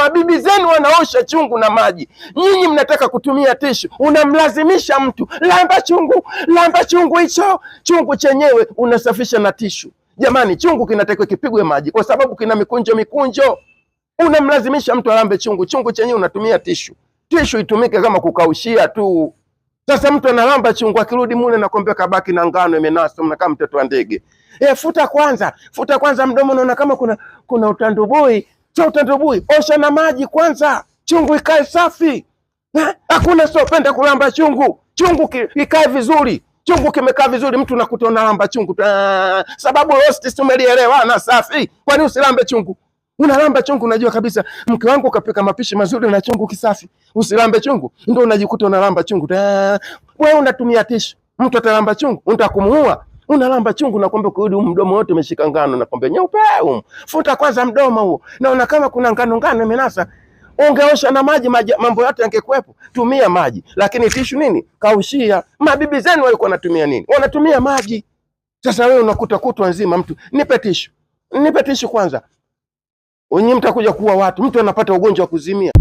Mabibi zenu wanaosha chungu na maji, nyinyi mnataka kutumia tishu. Unamlazimisha mtu lamba chungu hicho. Chungu chenyewe unasafisha na tishu. Jamani, chungu kinatakiwa kipigwe maji kwa sababu kina mikunjo. Unamlazimisha mtu alambe chungu. Chungu chenyewe unatumia tishu. Tishu itumike kama kukaushia tu. Sasa mtu analamba chungu, akirudi mule na kombe kabaki na ngano imenasa, mnakaa mtoto wa ndege. Futa kwanza mdomo, unaona kama kuna utandubui. Sio utandubui, osha na maji kwanza, chungu ikae safi. Hakuna sopenda kulamba chungu. Chungu ikae vizuri. Chungu kimekaa vizuri, mtu nakuta unalamba chungu sababu roast tumelielewana safi. Kwani usilambe chungu? Unalamba chungu, unajua kabisa mke wangu kapika mapishi mazuri na chungu kisafi. Usilambe chungu, ndio unajikuta unalamba chungu. Wewe unatumia tishu, mtu atalamba chungu, unataka unalamba chungu na kwamba kurudi mdomo wote umeshika ngano na kwamba nyeupe. Futa kwanza mdomo huo. Naona kama kuna ngano imenasa. Ungeosha na maji, mambo yote yangekuepo. Tumia maji, lakini tishu nini? Kaushia. Mabibi zenu walikuwa wanatumia nini? Wanatumia maji. Sasa wewe unakuta kutwa nzima mtu, nipe tishu kwanza. Wenyewe mtakuja kuwa watu, mtu anapata ugonjwa wa kuzimia.